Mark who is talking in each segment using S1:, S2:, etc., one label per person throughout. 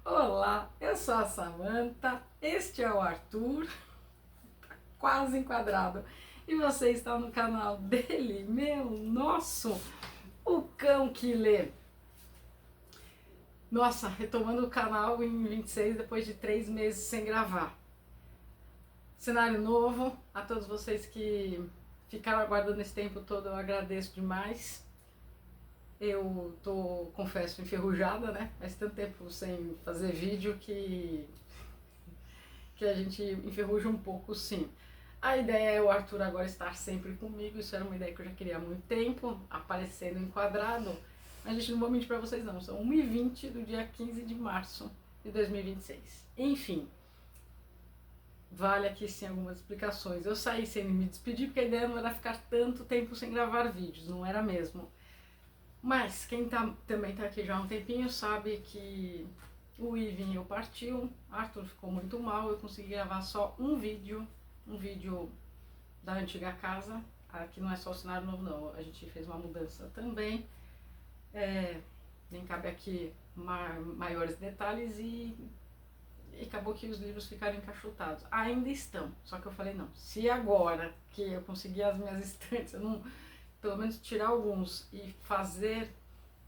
S1: Olá, eu sou a Samantha, este é o Arthur, tá quase enquadrado, e você está no canal dele, meu, nosso, o cão que lê. Nossa, retomando o canal em 26 depois de 3 meses sem gravar. Cenário novo, a todos vocês que ficaram aguardando esse tempo todo, eu agradeço demais. Eu tô, confesso, enferrujada, né? Faz tanto tempo sem fazer vídeo que a gente enferruja um pouco, sim. A ideia é o Arthur agora estar sempre comigo, isso era uma ideia que eu já queria há muito tempo, aparecendo enquadrado. Mas, gente, não vou mentir pra vocês não, são 1h20 do dia 15 de março de 2026. Enfim, vale aqui sim algumas explicações. Eu saí sem me despedir porque a ideia não era ficar tanto tempo sem gravar vídeos, não era mesmo. Mas quem também tá aqui já há um tempinho sabe que o Ivinho partiu, Arthur ficou muito mal, eu consegui gravar só um vídeo da antiga casa. Aqui não é só o cenário novo não, a gente fez uma mudança também. Nem cabe aqui maiores detalhes e acabou que os livros ficaram encaixotados. Ainda estão, só que eu falei não, se agora que eu consegui as minhas estantes, eu não, pelo menos tirar alguns e fazer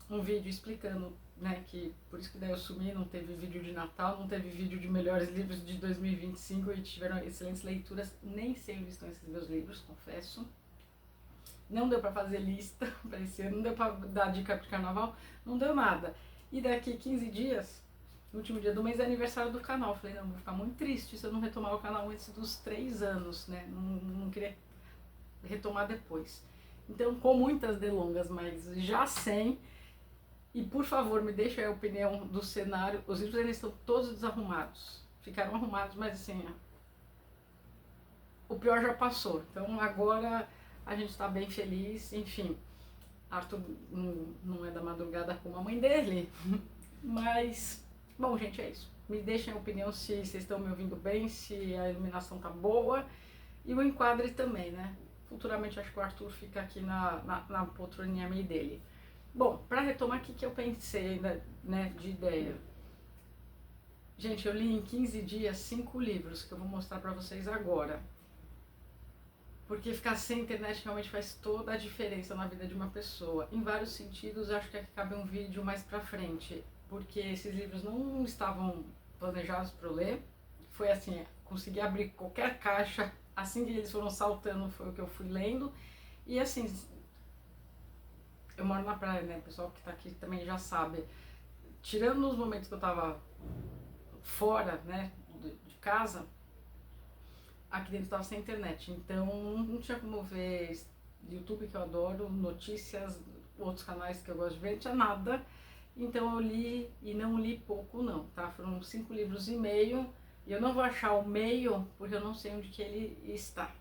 S1: um vídeo explicando, né, que por isso que daí eu sumi, não teve vídeo de Natal, não teve vídeo de melhores livros de 2025 e tiveram excelentes leituras, nem sei onde estão esses meus livros, confesso. Não deu pra fazer lista pra esse ano, não deu pra dar dica de carnaval, não deu nada. E daqui 15 dias, no último dia do mês, é aniversário do canal. Falei, não, vou ficar muito triste se eu não retomar o canal antes dos 3 anos, né? Não queria retomar depois. Então, com muitas delongas, mas já sem. E por favor, me deixa aí a opinião do cenário. Os livros ainda estão todos desarrumados. Ficaram arrumados, mas assim, o pior já passou. Então agora a gente está bem feliz. Enfim, Arthur não é da madrugada como a mãe dele. Mas, bom, gente, é isso. Me deixem a opinião se vocês estão me ouvindo bem, se a iluminação tá boa. E o enquadre também, né? Futuramente acho que o Arthur fica aqui na poltroninha meio dele. Bom, para retomar aqui que eu pensei, né, de ideia. Gente, eu li em 15 dias 5 livros que eu vou mostrar para vocês agora. Porque ficar sem internet realmente faz toda a diferença na vida de uma pessoa. Em vários sentidos, acho que aqui cabe um vídeo mais pra frente. Porque esses livros não estavam planejados para eu ler. Foi assim, consegui abrir qualquer caixa, assim que eles foram saltando foi o que eu fui lendo. E assim, eu moro na praia, né? O pessoal que tá aqui também já sabe. Tirando os momentos que eu tava fora, né, de casa, aqui dentro tava sem internet. Então não tinha como ver YouTube, que eu adoro, notícias, outros canais que eu gosto de ver, não tinha nada. Então eu li, e não li pouco não, tá? Foram 5 livros e meio, e eu não vou achar o meio, porque eu não sei onde que ele está.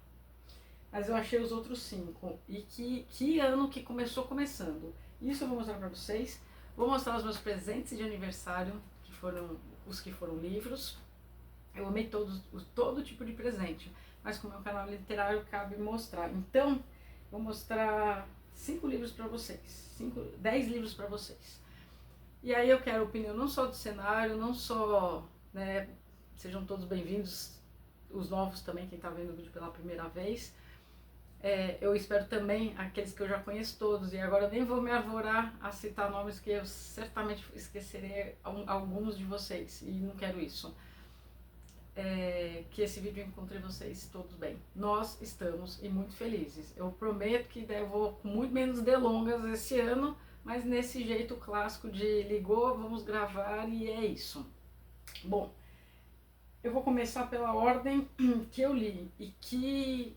S1: Mas eu achei os outros 5. E que ano que começando. Isso eu vou mostrar pra vocês. Vou mostrar os meus presentes de aniversário, que foram os que foram livros. Eu amei todo tipo de presente, mas com o meu canal literário cabe mostrar. Então, vou mostrar 5 livros pra vocês, 10 livros pra vocês. E aí eu quero opinião não só do cenário, não só, né, sejam todos bem-vindos, os novos também, quem tá vendo o vídeo pela primeira vez. Eu espero também aqueles que eu já conheço todos, e agora eu nem vou me arvorar a citar nomes que eu certamente esquecerei alguns de vocês, e não quero isso. Que esse vídeo encontre vocês todos bem. Nós estamos e muito felizes. Eu prometo que eu vou com muito menos delongas esse ano, mas nesse jeito clássico de ligou, vamos gravar e é isso. Bom, eu vou começar pela ordem que eu li e que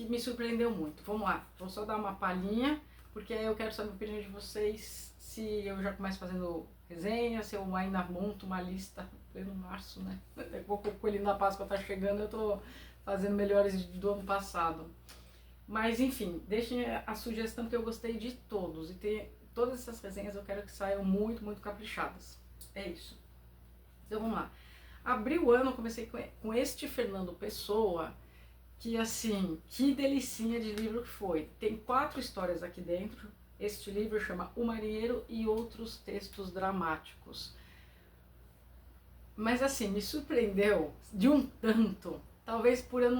S1: me surpreendeu muito. Vamos lá, vou só dar uma palhinha, porque aí eu quero saber a opinião de vocês, se eu já começo fazendo resenha, se eu ainda monto uma lista no março, né? O Coelhinho da Páscoa tá chegando, eu tô fazendo melhores do ano passado. Mas enfim, deixem a sugestão que eu gostei de todos. E todas essas resenhas eu quero que saiam muito, muito caprichadas. É isso. Então vamos lá. Abri o ano, comecei com este Fernando Pessoa, que assim, que delicinha de livro que foi. Tem 4 histórias aqui dentro. Este livro chama O Marinheiro e Outros Textos Dramáticos. Mas assim, me surpreendeu de um tanto, talvez por eu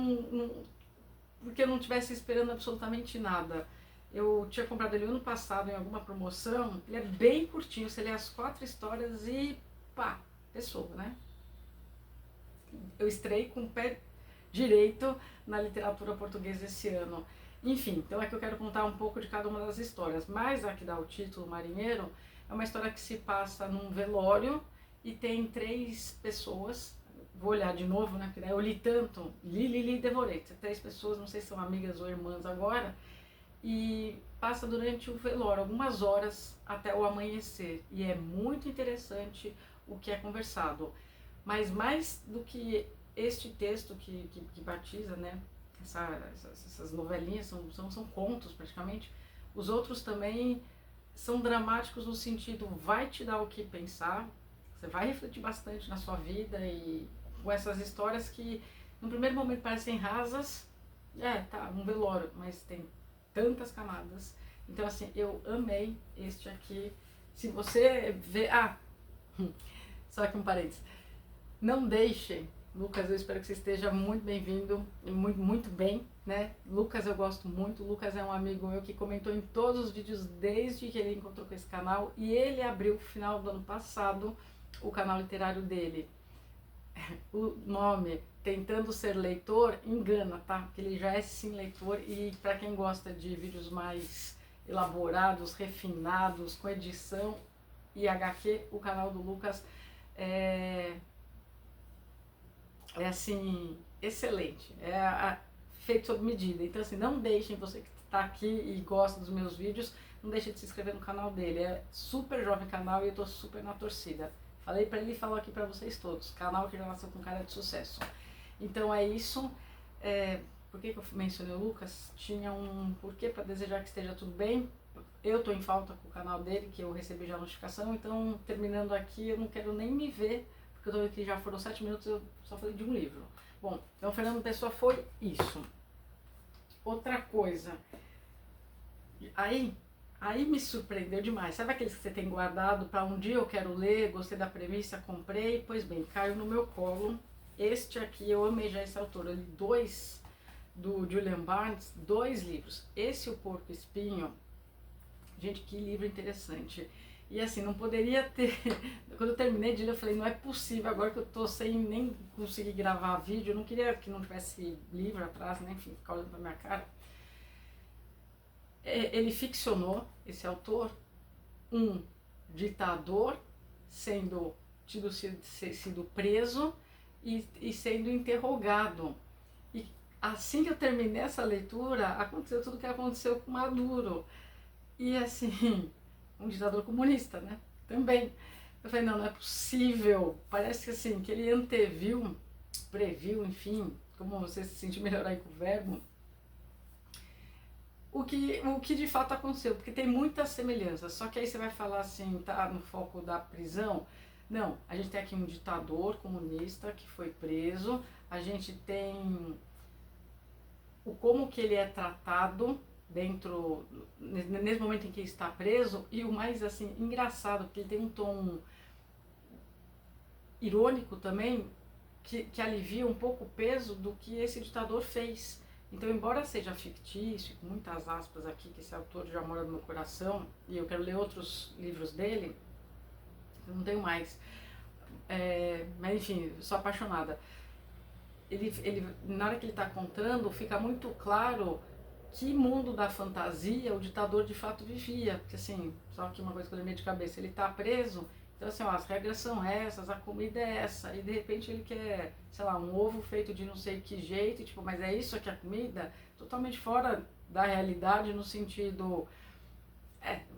S1: porque eu não estivesse esperando absolutamente nada. Eu tinha comprado ele ano passado em alguma promoção, ele é bem curtinho, você lê as 4 histórias e pá, pessoa, né? Eu estrei com o pé direito na literatura portuguesa esse ano. Enfim, então é que eu quero contar um pouco de cada uma das histórias, mas a que dá o título, Marinheiro, é uma história que se passa num velório e tem 3 pessoas, vou olhar de novo, né, porque daí eu li tanto, li, devorei, 3 pessoas, não sei se são amigas ou irmãs agora, e passa durante o velório, algumas horas até o amanhecer, e é muito interessante o que é conversado. Mas mais do que este texto que batiza, né, essas novelinhas, são contos praticamente, os outros também são dramáticos no sentido, vai te dar o que pensar, você vai refletir bastante na sua vida e com essas histórias que no primeiro momento parecem rasas, tá, um velório, mas tem tantas camadas. Então assim, eu amei este aqui. Se você vê, só que um parênteses, não deixem, Lucas, eu espero que você esteja muito bem-vindo, muito bem, né? Lucas eu gosto muito, Lucas é um amigo meu que comentou em todos os vídeos desde que ele encontrou com esse canal e ele abriu no final do ano passado o canal literário dele. O nome, Tentando Ser Leitor, engana, tá? Porque ele já é sim leitor e para quem gosta de vídeos mais elaborados, refinados, com edição e HQ, o canal do Lucas é assim, excelente, feito sob medida. Então assim, não deixem, você que está aqui e gosta dos meus vídeos, não deixe de se inscrever no canal dele, é super jovem canal e eu tô super na torcida. Falei para ele e falou aqui para vocês todos, canal que já nasceu com cara de sucesso. Então é isso, por que eu mencionei o Lucas? Tinha um porquê para desejar que esteja tudo bem. Eu tô em falta com o canal dele, que eu recebi já a notificação, então terminando aqui eu não quero nem me ver, porque eu tô vendo que já foram 7 minutos, eu só falei de um livro. Bom, então Fernando Pessoa foi isso. Outra coisa, aí me surpreendeu demais. Sabe aqueles que você tem guardado para um dia eu quero ler, gostei da premissa, comprei, pois bem, caiu no meu colo. Este aqui, eu amei já esse autor, eu li 2 do Julian Barnes, 2 livros. Esse, O Porco Espinho, gente, que livro interessante. E assim, não poderia ter. Quando eu terminei de ler, eu falei, não é possível, agora que eu tô sem nem conseguir gravar vídeo, eu não queria que não tivesse livro atrás, né? Enfim, ficar olhando pra minha cara. Ele ficcionou, esse autor, um ditador sendo sido preso e sendo interrogado. E assim que eu terminei essa leitura, aconteceu tudo o que aconteceu com Maduro. E assim, um ditador comunista, né? Também. Eu falei, não é possível. Parece que assim, que ele anteviu, previu, enfim, como você se sentir melhor aí com o verbo, o que de fato aconteceu, porque tem muitas semelhanças. Só que aí você vai falar assim, tá no foco da prisão. Não, a gente tem aqui um ditador comunista que foi preso, a gente tem como que ele é tratado dentro, nesse momento em que ele está preso, e o mais assim, engraçado, porque ele tem um tom irônico também, que alivia um pouco o peso do que esse ditador fez. Então, embora seja fictício, com muitas aspas aqui, que esse autor já mora no meu coração, e eu quero ler outros livros dele, eu não tenho mais, mas enfim, sou apaixonada. Na hora que ele está contando, fica muito claro que mundo da fantasia o ditador de fato vivia. Porque assim, só que uma coisa que eu lembrei de cabeça, ele está preso, então assim, as regras são essas, a comida é essa, e de repente ele quer, sei lá, um ovo feito de não sei que jeito, tipo, mas é isso aqui a comida? Totalmente fora da realidade no sentido...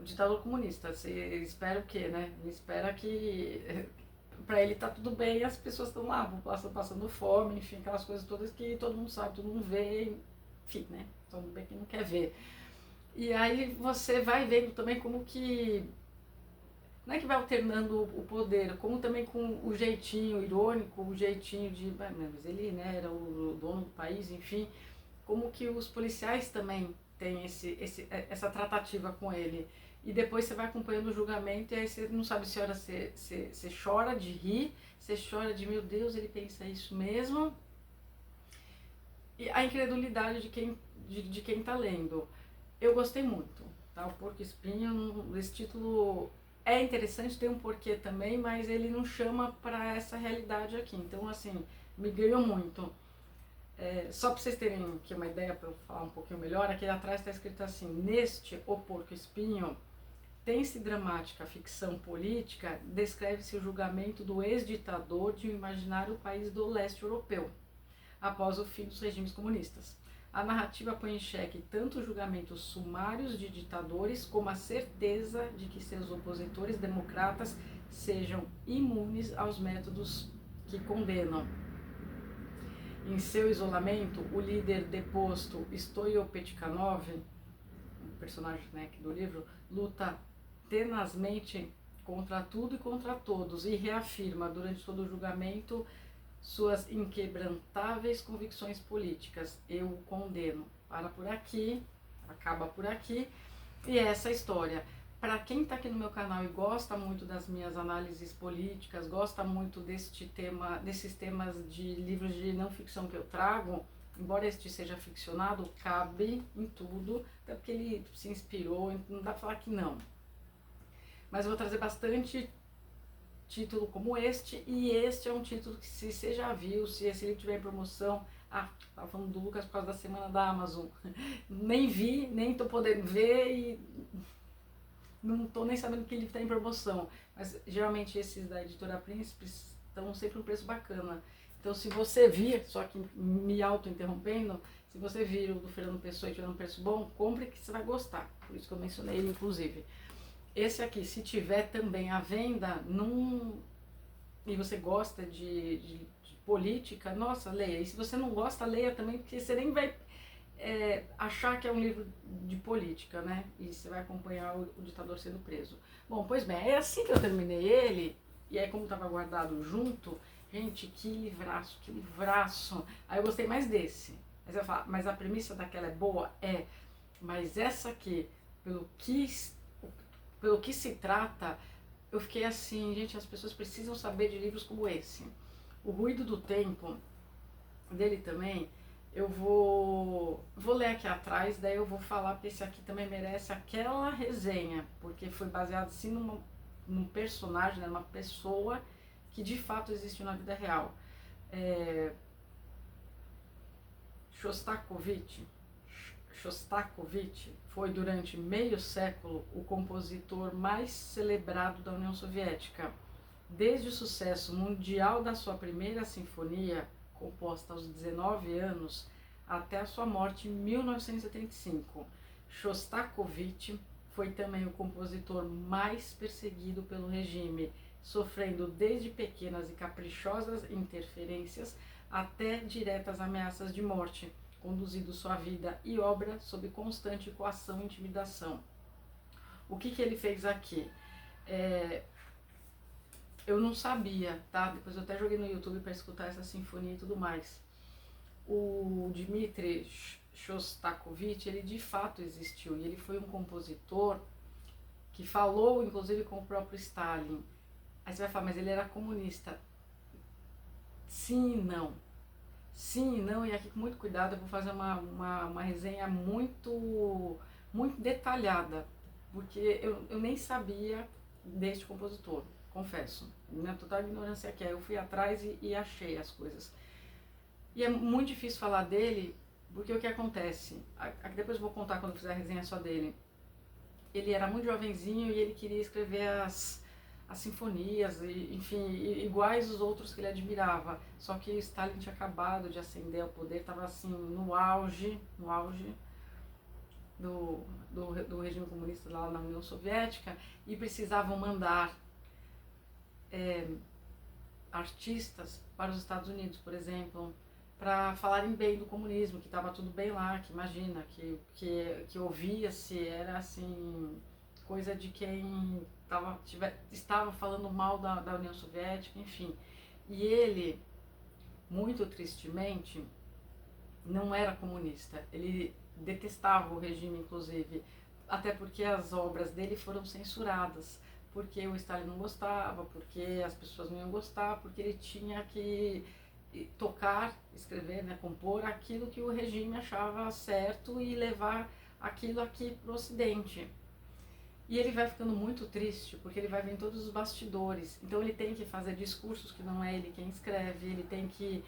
S1: o ditador comunista, você espera o quê, né? Espera que para ele tá tudo bem e as pessoas estão lá, a população passando fome, enfim, aquelas coisas todas que todo mundo sabe, todo mundo vê, enfim, né? Todo mundo bem que não quer ver. E aí você vai vendo também como que, não é que vai alternando o poder, como também com o jeitinho irônico, o jeitinho de, mas ele, né, era o dono do país, enfim, como que os policiais também têm essa tratativa com ele. e depois você vai acompanhando o julgamento, e aí você não sabe se hora você chora de rir, você chora de, meu Deus, ele pensa isso mesmo, e a incredulidade de quem tá lendo. Eu gostei muito, tá? O Porco Espinho, esse título é interessante, tem um porquê também, mas ele não chama para essa realidade aqui, então assim, me ganhou muito. Só para vocês terem aqui uma ideia, para eu falar um pouquinho melhor, aqui atrás está escrito assim: neste O Porco Espinho, tem-se dramática ficção política, descreve-se o julgamento do ex-ditador de um imaginário país do leste europeu, após o fim dos regimes comunistas. A narrativa põe em xeque tanto os julgamentos sumários de ditadores, como a certeza de que seus opositores democratas sejam imunes aos métodos que condenam. Em seu isolamento, o líder deposto Stoyopetkanov, um personagem, né, aqui do livro, luta tenazmente contra tudo e contra todos e reafirma durante todo o julgamento suas inquebrantáveis convicções políticas. Eu o condeno. Para por aqui, acaba por aqui, e essa história. Para quem está aqui no meu canal e gosta muito das minhas análises políticas, gosta muito desses temas de livros de não ficção que eu trago, embora este seja ficcionado, cabe em tudo, até porque ele se inspirou, não dá para falar que não. Mas eu vou trazer bastante título como este, e este é um título que, se você já viu, se esse livro tiver em promoção, tava falando do Lucas por causa da semana da Amazon, nem vi, nem tô podendo ver, e não tô nem sabendo que livro está em promoção, mas geralmente esses da Editora Príncipe estão sempre um preço bacana. Então, se você vir, só que me auto-interrompendo, se você vir o do Fernando Pessoa e tiver um preço bom, compre que você vai gostar. Por isso que eu mencionei ele, inclusive. Esse aqui, se tiver também à venda, e você gosta de política, nossa, leia. E se você não gosta, leia também, porque você nem vai achar que é um livro de política, né? E você vai acompanhar o ditador sendo preso. Bom, pois bem, é assim que eu terminei ele, e aí como estava guardado junto, gente, que livraço, que livraço. Aí eu gostei mais desse. Mas eu falo, mas a premissa daquela é boa? É. Mas essa aqui, pelo que se trata, eu fiquei assim, gente, as pessoas precisam saber de livros como esse. O Ruído do Tempo, dele também, eu vou ler aqui atrás, daí eu vou falar, porque esse aqui também merece aquela resenha, porque foi baseado assim num personagem, né, uma pessoa que de fato existiu na vida real. Shostakovich foi durante meio século o compositor mais celebrado da União Soviética. Desde o sucesso mundial da sua primeira sinfonia, composta aos 19 anos, até a sua morte em 1975. Shostakovich foi também o compositor mais perseguido pelo regime, sofrendo desde pequenas e caprichosas interferências até diretas ameaças de morte, conduzindo sua vida e obra sob constante coação e intimidação. O que ele fez aqui? Eu não sabia, tá? Depois eu até joguei no YouTube para escutar essa sinfonia e tudo mais. O Dmitri Shostakovich, ele de fato existiu, e ele foi um compositor que falou, inclusive, com o próprio Stalin. Aí você vai falar, mas ele era comunista. Sim e não. Sim e não, e aqui com muito cuidado eu vou fazer uma resenha muito detalhada, porque eu nem sabia deste compositor, confesso. Minha total ignorância aqui, eu fui atrás e achei as coisas. E é muito difícil falar dele, porque o que acontece, depois eu vou contar quando eu fizer a resenha só dele, ele era muito jovenzinho e ele queria escrever as sinfonias, enfim, iguais os outros que ele admirava. Só que Stalin tinha acabado de ascender ao poder, estava assim, no auge do regime comunista lá na União Soviética, e precisavam mandar artistas para os Estados Unidos, por exemplo, para falarem bem do comunismo, que estava tudo bem lá, que imagina, que ouvia-se, era assim, coisa de quem estava falando mal da União Soviética, enfim. E ele, muito tristemente, não era comunista, ele detestava o regime, inclusive, até porque as obras dele foram censuradas, porque o Stalin não gostava, porque as pessoas não iam gostar, porque ele tinha que tocar, escrever, né, compor aquilo que o regime achava certo e levar aquilo aqui para o Ocidente. E ele vai ficando muito triste, porque ele vai ver em todos os bastidores. Então ele tem que fazer discursos que não é ele quem escreve, ele tem que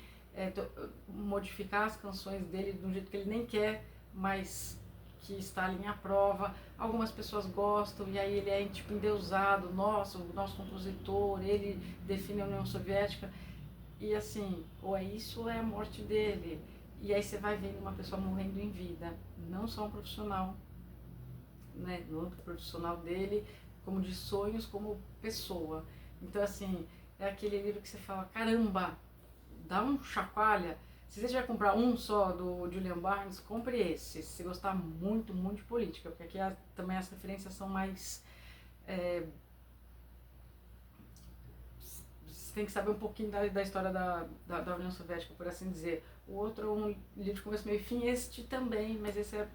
S1: modificar as canções dele de um jeito que ele nem quer, mas que Stalin aprova. Algumas pessoas gostam e aí ele é tipo endeusado, nossa, o nosso compositor, ele define a União Soviética. E assim, ou é isso ou é a morte dele. E aí você vai vendo uma pessoa morrendo em vida, não só um profissional, né, no âmbito profissional dele, como de sonhos, como pessoa. Então assim, é aquele livro que você fala, caramba, dá um chacoalha. Se você tiver comprar um só do Julian Barnes, compre esse. Se você gostar muito, muito de política, porque aqui também as referências são mais... você tem que saber um pouquinho da história da União Soviética, por assim dizer. O outro é um livro de começo, meio e fim, este também, mas esse é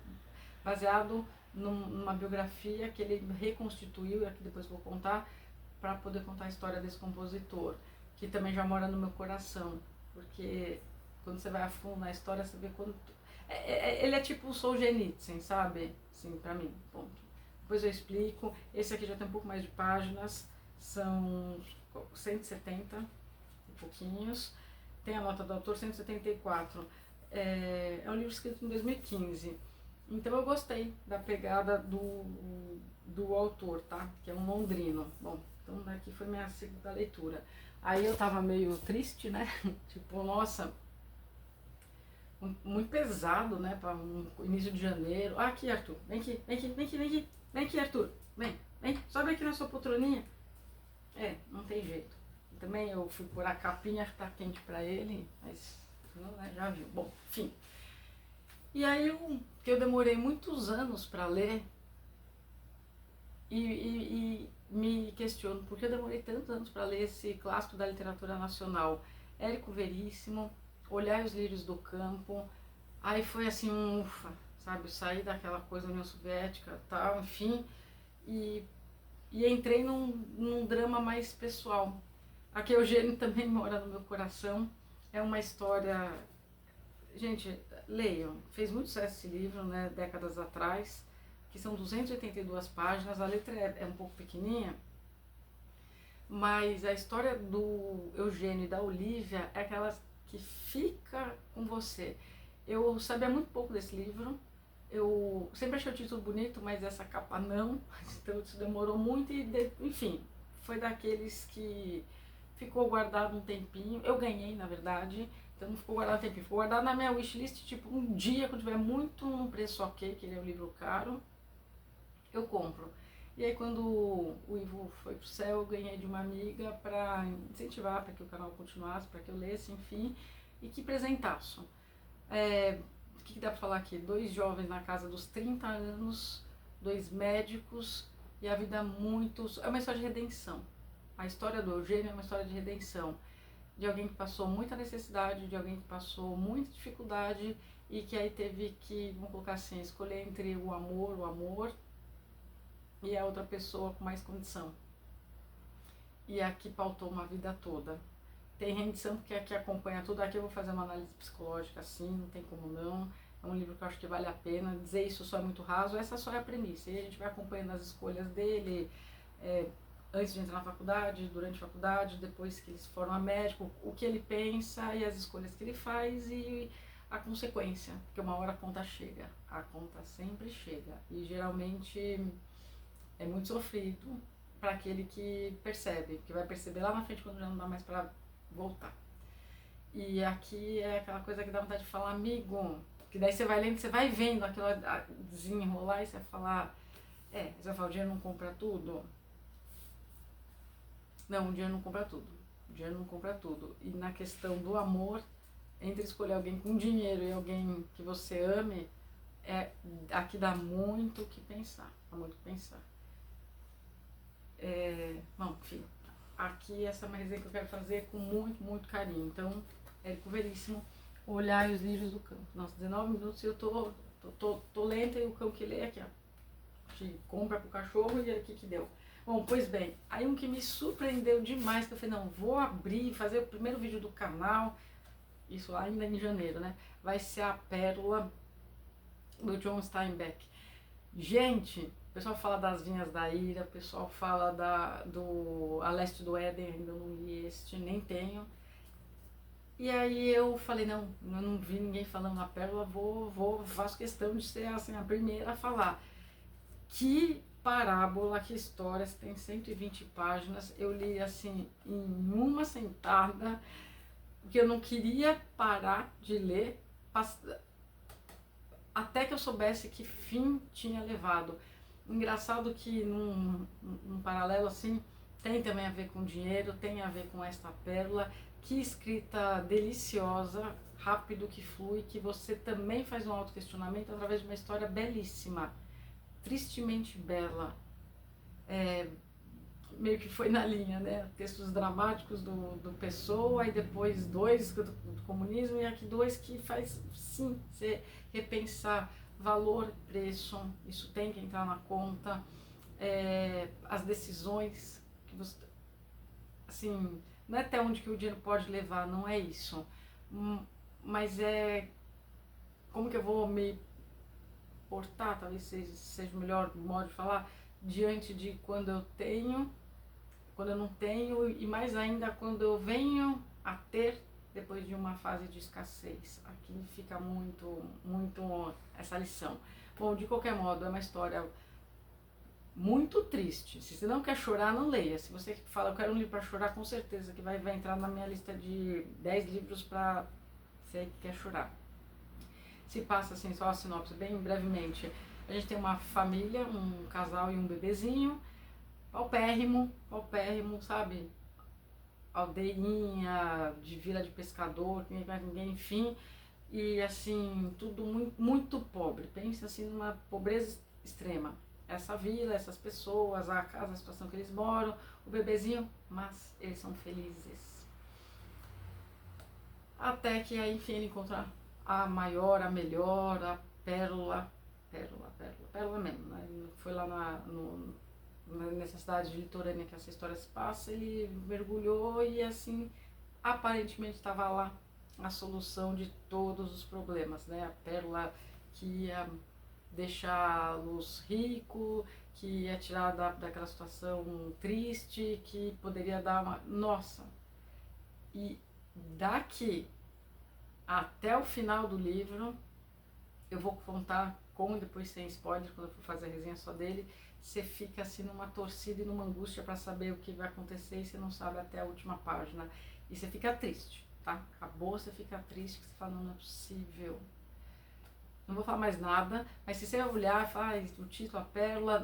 S1: baseado numa biografia que ele reconstituiu, e aqui depois vou contar, para poder contar a história desse compositor, que também já mora no meu coração, porque quando você vai a fundo na história, você vê quanto... ele é tipo o Solzhenitsyn, sabe? Assim, pra mim, ponto. Depois eu explico. Esse aqui já tem um pouco mais de páginas, são 170 e pouquinhos. Tem a nota do autor, 174. É um livro escrito em 2015. Então eu gostei da pegada do autor, tá? Que é um londrino. Bom, então aqui foi minha segunda leitura. Aí eu tava meio triste, né? Tipo, nossa, muito pesado, né? Para um início de janeiro. Ah, aqui, Arthur. Vem aqui, vem aqui, vem aqui, vem aqui. Vem aqui, Arthur. Vem. Sobe aqui na sua poltroninha. Não tem jeito. Também eu fui pôr a capinha que tá quente pra ele, mas não, né, já viu. Bom, enfim. E aí eu demorei muitos anos para ler e me questiono por que eu demorei tantos anos para ler esse clássico da literatura nacional. Érico Veríssimo, Olhai os Lírios do Campo. Aí foi assim, ufa, sabe, saí daquela coisa União Soviética e tal, enfim, e entrei num drama mais pessoal. Aqui Eugênio também mora no meu coração. É uma história... Gente, leiam. Fez muito sucesso esse livro, né, décadas atrás, que são 282 páginas. A letra é um pouco pequenininha, mas a história do Eugênio e da Olivia é aquela que fica com você. Eu sabia muito pouco desse livro. Eu sempre achei o título bonito, mas essa capa não. Então isso demorou muito e, enfim, foi daqueles que ficou guardado um tempinho. Eu ganhei, na verdade. Então não ficou guardado tempo, ficou guardado na minha wishlist, tipo, um dia, quando tiver muito um preço ok, que ele é um livro caro, eu compro. E aí quando o Ivo foi pro céu, eu ganhei de uma amiga para incentivar, para que o canal continuasse, para que eu lesse, enfim, e que presentaço. O que dá para falar aqui? 2 jovens na casa dos 30 anos, 2 médicos, e a vida muito... É uma história de redenção. A história do Eugênio é uma história de redenção. De alguém que passou muita necessidade, de alguém que passou muita dificuldade e que aí teve que, vamos colocar assim, escolher entre o amor e a outra pessoa com mais condição. E aqui pautou uma vida toda. Tem rendição porque aqui acompanha tudo. Aqui eu vou fazer uma análise psicológica, assim, não tem como não. É um livro que eu acho que vale a pena. Dizer isso só é muito raso, essa só é a premissa. E a gente vai acompanhando as escolhas dele, antes de entrar na faculdade, durante a faculdade, depois que eles foram a médico, o que ele pensa e as escolhas que ele faz e a consequência, porque uma hora a conta chega, a conta sempre chega e geralmente é muito sofrido para aquele que percebe, que vai perceber lá na frente quando já não dá mais para voltar. E aqui é aquela coisa que dá vontade de falar, amigo, que daí você vai lendo, você vai vendo aquilo desenrolar e você vai falar, você vai falar, o dinheiro não compra tudo. Não, o dinheiro não compra tudo. O dinheiro não compra tudo. E na questão do amor, entre escolher alguém com dinheiro e alguém que você ame, aqui dá muito o que pensar. Dá muito o que pensar. Bom, enfim, aqui essa é uma resenha que eu quero fazer com muito, muito carinho. Então, Érico Veríssimo, Olhai os Lírios do Campo. Nossa, 19 minutos e eu tô lenta e o cão que lê aqui, ó. de compra pro cachorro e aqui que deu. Bom, pois bem, aí um que me surpreendeu demais, que eu falei, não, vou abrir, fazer o primeiro vídeo do canal, isso ainda em janeiro, né? Vai ser a Pérola do John Steinbeck. Gente, o pessoal fala das Vinhas da Ira, o pessoal fala do A Leste do Éden, ainda não li este, nem tenho. E aí eu falei, não, eu não vi ninguém falando na Pérola, faço questão de ser assim, a primeira a falar. Que parábola, que histórias, tem 120 páginas, eu li assim em uma sentada, porque eu não queria parar de ler, até que eu soubesse que fim tinha levado. Engraçado que num paralelo assim, tem também a ver com dinheiro, tem a ver com esta pérola, que escrita deliciosa, rápido, que flui, que você também faz um autoquestionamento através de uma história belíssima, tristemente bela. Meio que foi na linha, né? Textos dramáticos do Pessoa, e depois dois do comunismo, e aqui dois que faz, sim, você repensar valor, preço, isso tem que entrar na conta, as decisões, que você, assim, não é até onde que o dinheiro pode levar, não é isso, mas é como que eu vou me portar, talvez seja o melhor modo de falar, diante de quando eu tenho, quando eu não tenho, e mais ainda quando eu venho a ter depois de uma fase de escassez. Aqui fica muito essa lição. Bom, de qualquer modo, é uma história muito triste. Se você não quer chorar, não leia. Se você fala, eu quero um livro para chorar, com certeza que vai entrar na minha lista de 10 livros para você que quer chorar. Se passa assim, só a sinopse bem brevemente. A gente tem uma família, um casal e um bebezinho, paupérrimo, sabe? Aldeinha, de vila de pescador, ninguém vai ninguém, enfim. E assim, tudo muito pobre. Pensa assim numa pobreza extrema. Essa vila, essas pessoas, a casa, a situação que eles moram, o bebezinho, mas eles são felizes. Até que aí, enfim, ele encontra a maior, a melhor, a pérola mesmo, né? Foi lá nessa cidade de litorânea que essa história se passa, ele mergulhou e assim, aparentemente estava lá a solução de todos os problemas, né? A pérola que ia deixá-los ricos, que ia tirar daquela situação triste, que poderia dar uma... Nossa! E daqui até o final do livro, eu vou contar com e depois sem spoiler, quando eu for fazer a resenha só dele, você fica assim numa torcida e numa angústia para saber o que vai acontecer e você não sabe até a última página. E você fica triste, tá? Acabou, você fica triste, você fala, não é possível. Não vou falar mais nada, mas se você olhar e falar, o título, a pérola,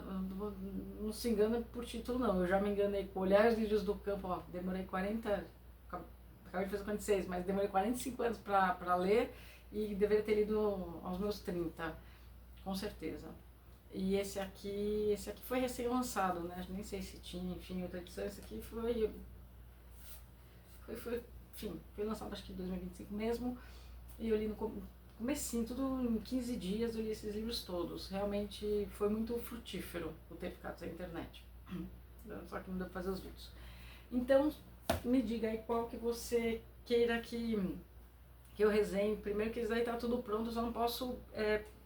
S1: não se engana por título não. Eu já me enganei com Olhar os Lírios do Campo, ó, demorei 40, acabei de fazer 46, mas demorei 45 anos para ler e deveria ter lido aos meus 30, com certeza. E esse aqui foi recém-lançado, né? Nem sei se tinha, enfim, outra edição. Esse aqui enfim, foi lançado acho que em 2025 mesmo. E eu li no comecinho, tudo em 15 dias eu li esses livros todos. Realmente foi muito frutífero o ter ficado sem internet. Só que não deu pra fazer os vídeos. Então, me diga aí qual que você queira que eu resenhe. Primeiro que isso aí tá tudo pronto, eu só não posso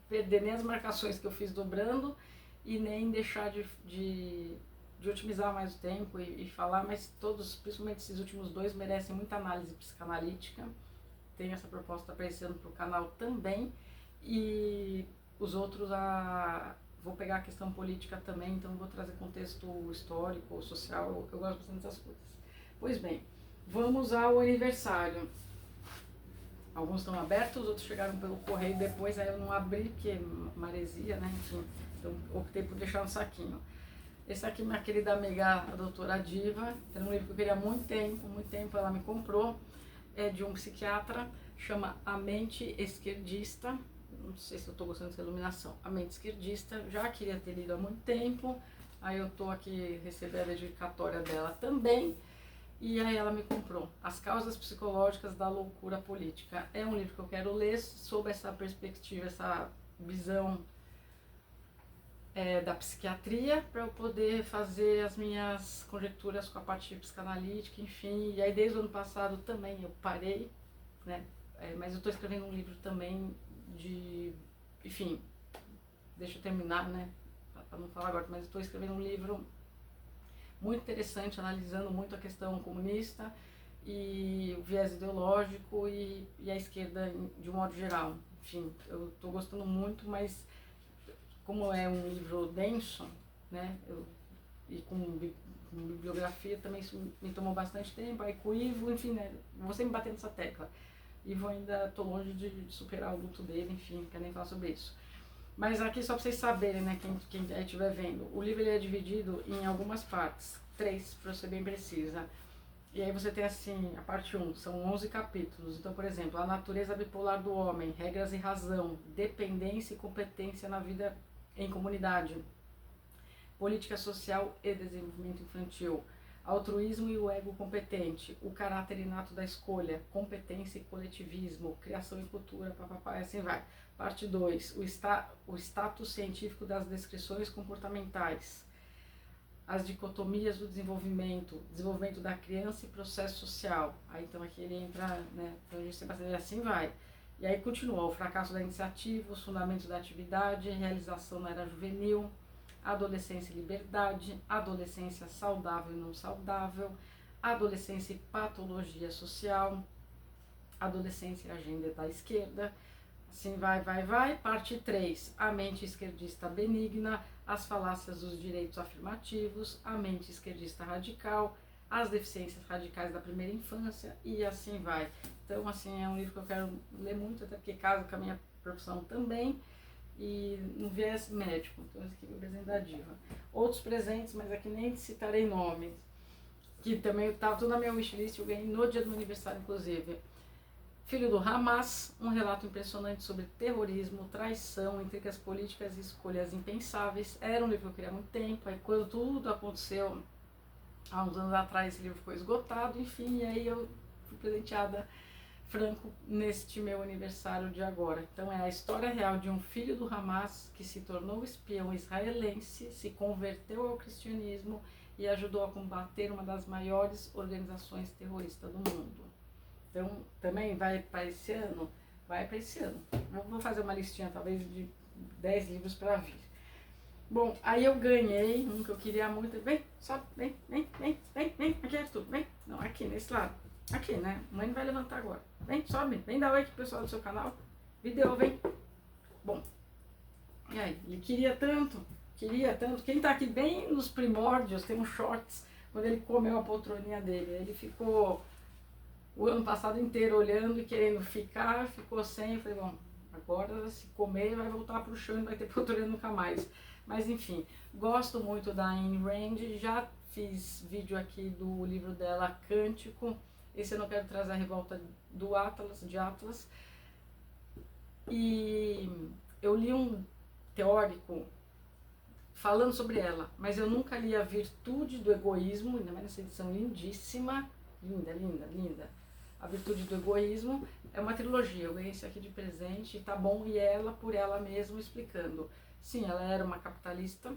S1: perder nem as marcações que eu fiz dobrando e nem deixar de otimizar mais o tempo e falar, mas todos, principalmente esses últimos dois, merecem muita análise psicanalítica. Tem essa proposta para esse ano para o canal também, e os outros vou pegar a questão política também, então vou trazer contexto histórico, social, eu gosto bastante dessas coisas. Pois bem, vamos ao aniversário. Alguns estão abertos, outros chegaram pelo correio depois, aí eu não abri, porque maresia, né, enfim, então optei por deixar um saquinho. Esse aqui, minha querida amiga, a doutora Diva, era um livro que eu queria há muito tempo, ela me comprou, é de um psiquiatra, chama A Mente Esquerdista, não sei se eu estou gostando dessa iluminação, A Mente Esquerdista, já queria ter lido há muito tempo, aí eu estou aqui recebendo a dedicatória dela também, e aí ela me comprou As Causas Psicológicas da Loucura Política. É um livro que eu quero ler sob essa perspectiva, essa visão da psiquiatria para eu poder fazer as minhas conjecturas com a parte psicanalítica, enfim. E aí desde o ano passado também eu parei, né? Mas eu estou escrevendo um livro também enfim, deixa eu terminar, né? Para não falar agora, mas estou escrevendo um livro muito interessante, analisando muito a questão comunista e o viés ideológico e a esquerda de um modo geral. Enfim, eu estou gostando muito, mas como é um livro denso, né, e com bibliografia também isso me tomou bastante tempo, aí com o Ivo, enfim, né, vou sempre bater nessa tecla. Ivo ainda estou longe de superar o luto dele, enfim, não quero nem falar sobre isso. Mas aqui só para vocês saberem, né, quem estiver vendo, o livro ele é dividido em algumas partes, 3 para ser bem precisa. E aí você tem assim, a parte 1, são 11 capítulos. Então, por exemplo, a natureza bipolar do homem, regras e razão, dependência e competência na vida em comunidade, política social e desenvolvimento infantil, altruísmo e o ego competente, o caráter inato da escolha, competência e coletivismo, criação e cultura, papapá, e assim vai. Parte 2, o status científico das descrições comportamentais, as dicotomias do desenvolvimento da criança e processo social. Aí então aqui ele entra, né, então a gente tem bastante, assim vai. E aí continua, o fracasso da iniciativa, os fundamentos da atividade, realização na era juvenil, adolescência e liberdade, adolescência saudável e não saudável, adolescência e patologia social, adolescência e agenda da esquerda, assim vai. Parte 3, a mente esquerdista benigna, as falácias dos direitos afirmativos, a mente esquerdista radical, as deficiências radicais da primeira infância e assim vai. Então, assim, é um livro que eu quero ler muito, até porque casa com a minha profissão também, e no viés médico. Então, esse aqui é o presente da Diva. Outros presentes, mas aqui nem citarei nomes, que também estava tudo na minha wishlist, eu ganhei no dia do meu aniversário, inclusive. Filho do Hamas, um relato impressionante sobre terrorismo, traição, intrigas políticas e escolhas impensáveis. Era um livro que eu queria há muito tempo, aí quando tudo aconteceu, há uns anos atrás, esse livro ficou esgotado, enfim, e aí eu fui presenteada franco neste meu aniversário de agora. Então é a história real de um filho do Hamas que se tornou espião israelense, se converteu ao cristianismo e ajudou a combater uma das maiores organizações terroristas do mundo. Então, também vai para esse ano? Vai para esse ano. Eu vou fazer uma listinha, talvez, de 10 livros para vir. Bom, aí eu ganhei um que eu queria muito. Vem, sobe, vem. Aqui é tudo, vem. Não, aqui, nesse lado. Aqui, né? A mãe não vai levantar agora. Vem, sobe, vem dar oi aqui pro pessoal do seu canal. Vídeo, vem. Bom, e aí? Ele queria tanto. Quem tá aqui bem nos primórdios, tem um shorts, quando ele comeu a poltroninha dele. Ele ficou o ano passado inteiro olhando e querendo ficar, ficou sem, eu falei, bom, agora se comer vai voltar pro chão e não vai ter poltrona nunca mais. Mas enfim, gosto muito da Ayn Rand, já fiz vídeo aqui do livro dela, Cântico, esse eu não quero trazer a revolta do Atlas, de Atlas, e eu li um teórico falando sobre ela, mas eu nunca li A Virtude do Egoísmo, ainda mais nessa edição lindíssima, linda. A Virtude do Egoísmo é uma trilogia, eu ganhei esse aqui de presente, tá bom, e ela por ela mesma explicando. Sim, ela era uma capitalista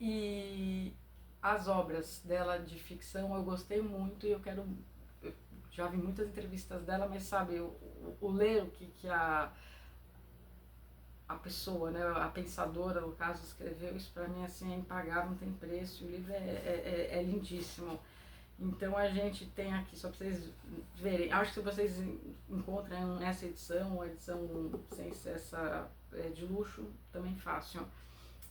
S1: e as obras dela de ficção eu gostei muito e eu já vi muitas entrevistas dela, mas sabe, o ler o que a pessoa, né, a pensadora, no caso, escreveu, isso pra mim assim é impagável, não tem preço, o livro é lindíssimo. Então a gente tem aqui, só para vocês verem, acho que vocês encontram essa edição, a edição sem ser essa de luxo, também fácil.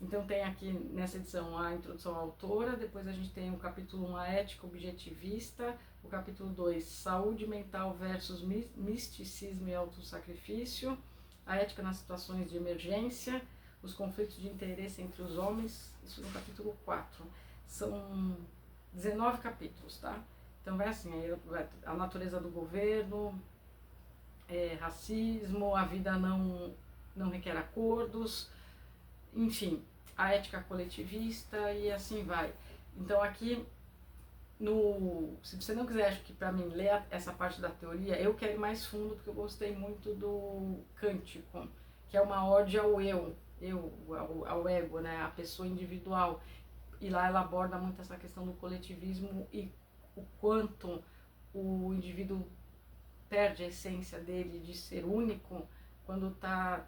S1: Então tem aqui nessa edição a introdução à autora, depois a gente tem o capítulo 1, a ética objetivista, o capítulo 2, saúde mental versus misticismo e autossacrifício, a ética nas situações de emergência, os conflitos de interesse entre os homens, isso no capítulo 4. São 19 capítulos, tá? Então vai assim, a natureza do governo, racismo, a vida não requer acordos, enfim, a ética coletivista e assim vai. Então aqui, se você não quiser, acho que para mim, ler essa parte da teoria, eu quero ir mais fundo porque eu gostei muito do Cântico, que é uma ode ao eu. ao ego, né, a pessoa individual. E lá ela aborda muito essa questão do coletivismo e o quanto o indivíduo perde a essência dele de ser único quando está,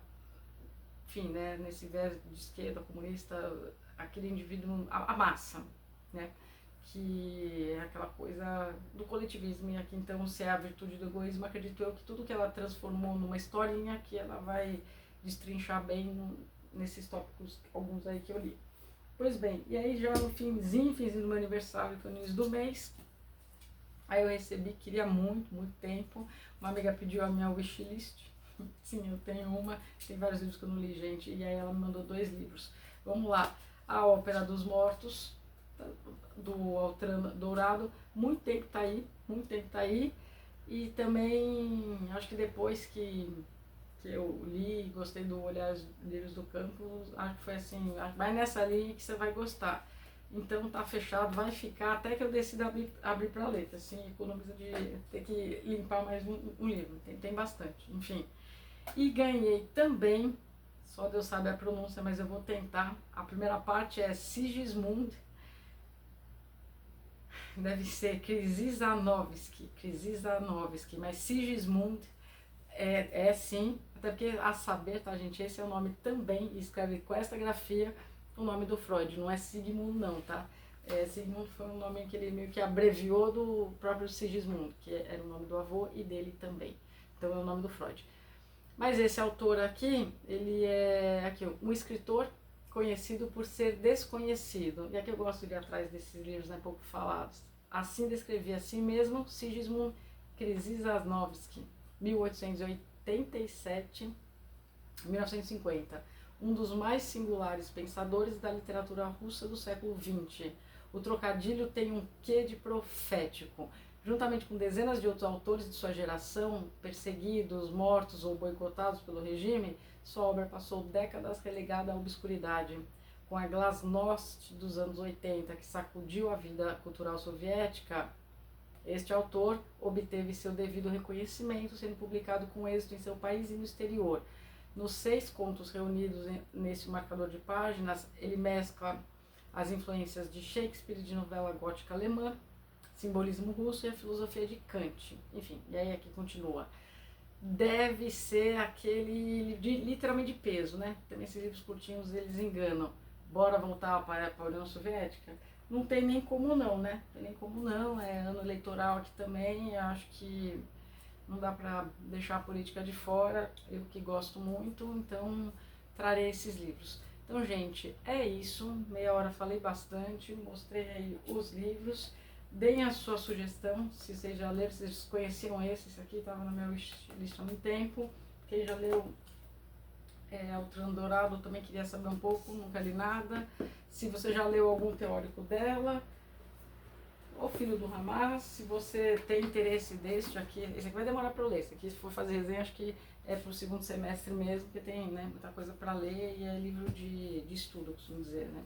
S1: enfim, né, nesse viés de esquerda comunista, aquele indivíduo, a massa, né, que é aquela coisa do coletivismo. E aqui então, se é a virtude do egoísmo, acredito eu que tudo que ela transformou numa historinha que ela vai destrinchar bem nesses tópicos, alguns aí que eu li. Pois bem, e aí já no finzinho do meu aniversário, que foi no início do mês, aí eu recebi, queria muito tempo, uma amiga pediu a minha wishlist. Sim, eu tenho uma, tem vários livros que eu não li, gente, e aí ela me mandou 2 livros. Vamos lá, A Ópera dos Mortos, do Altran Dourado, muito tempo tá aí, e também, acho que depois que eu li, gostei do Olhar os Lírios do Campo, acho que foi assim, vai nessa linha que você vai gostar. Então tá fechado, vai ficar até que eu decida abrir para ler, assim, economiza de ter que limpar mais um livro, tem bastante, enfim. E ganhei também, só Deus sabe a pronúncia, mas eu vou tentar. A primeira parte é Sigismund, deve ser Krzyzanowski, mas Sigismund é sim, até porque a saber, tá, gente, esse é o nome também, e escreve com esta grafia o nome do Freud, não é Sigmund não, tá? Sigmund foi um nome que ele meio que abreviou do próprio Sigismund, que era o nome do avô e dele também, então é o nome do Freud. Mas esse autor aqui, ele é um escritor conhecido por ser desconhecido, e aqui eu gosto de ir atrás desses livros, né, pouco falados. Assim descrevia a si mesmo Sigismund Krzyzanowski, 1887-1950, um dos mais singulares pensadores da literatura russa do século XX. O trocadilho tem um quê de profético. Juntamente com dezenas de outros autores de sua geração, perseguidos, mortos ou boicotados pelo regime, sua obra passou décadas relegada à obscuridade. Com a glasnost dos anos 80, que sacudiu a vida cultural soviética, este autor obteve seu devido reconhecimento, sendo publicado com êxito em seu país e no exterior. Nos 6 contos reunidos nesse marcador de páginas, ele mescla as influências de Shakespeare e de novela gótica alemã, simbolismo russo e a filosofia de Kant. Enfim, e aí aqui continua. Deve ser aquele literalmente de peso, né? Também esses livros curtinhos, eles enganam. Bora voltar para a União Soviética? Não tem nem como não, né? Não tem nem como não, é ano eleitoral aqui também, acho que não dá para deixar a política de fora, eu que gosto muito, então trarei esses livros. Então, gente, é isso, meia hora falei bastante, mostrei aí os livros, deem a sua sugestão, se vocês já leram, se vocês conheciam esse aqui estava na minha lista há muito tempo, quem já leu Altran Dourado, também queria saber um pouco, nunca li nada. Se você já leu algum teórico dela, O Filho do Hamas, se você tem interesse desse aqui, esse aqui vai demorar para eu ler, esse aqui se for fazer resenha acho que é para o segundo semestre mesmo, porque tem, né, muita coisa para ler e é livro de estudo, eu costumo dizer, né.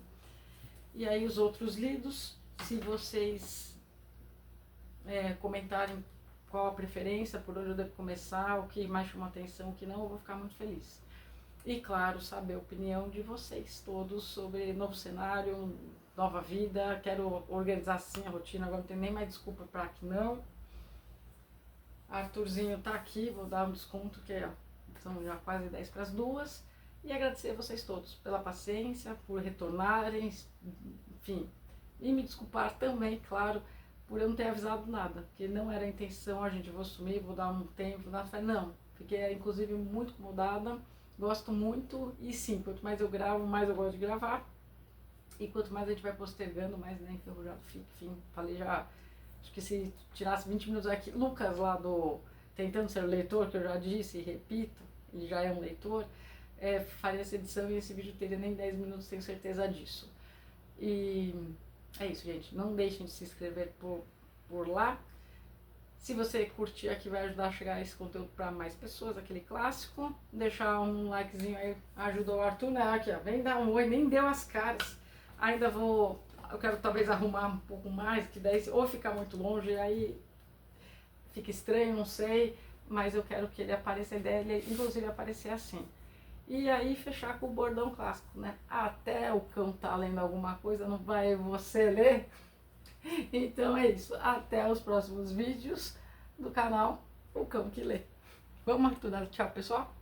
S1: E aí os outros lidos, se vocês comentarem qual a preferência, por onde eu devo começar, o que mais chama atenção, o que não, eu vou ficar muito feliz. E claro, saber a opinião de vocês todos sobre novo cenário, nova vida, quero organizar assim a rotina, agora não tem nem mais desculpa para que não. Arthurzinho tá aqui, vou dar um desconto que são já quase 10 para as 2. E agradecer a vocês todos pela paciência, por retornarem, enfim. E me desculpar também, claro, por eu não ter avisado nada, porque não era a intenção, a gente, vou sumir, vou dar um tempo, não, fiquei inclusive muito incomodada. Gosto muito e sim, quanto mais eu gravo, mais eu gosto de gravar. E quanto mais a gente vai postergando, mais enferrujado fica. Enfim, falei já, acho que se tirasse 20 minutos aqui, Lucas lá do Tentando Ser Leitor, que eu já disse e repito, ele já é um leitor, faria essa edição e esse vídeo teria nem 10 minutos, tenho certeza disso. E é isso, gente, não deixem de se inscrever por lá. Se você curtir aqui, vai ajudar a chegar esse conteúdo para mais pessoas, aquele clássico. Deixar um likezinho aí ajuda o Arthur, né? Aqui, ó, vem dar um oi, nem deu as caras. Ainda eu quero talvez arrumar um pouco mais, que daí ou ficar muito longe, aí fica estranho, não sei. Mas eu quero que ele apareça, a ideia dele, inclusive, aparecer assim. E aí fechar com o bordão clássico, né? Até o cão tá lendo alguma coisa, não vai você ler? Então é isso. Até os próximos vídeos do canal O Cão que Lê. Vamos, Arthur, dar tchau, pessoal?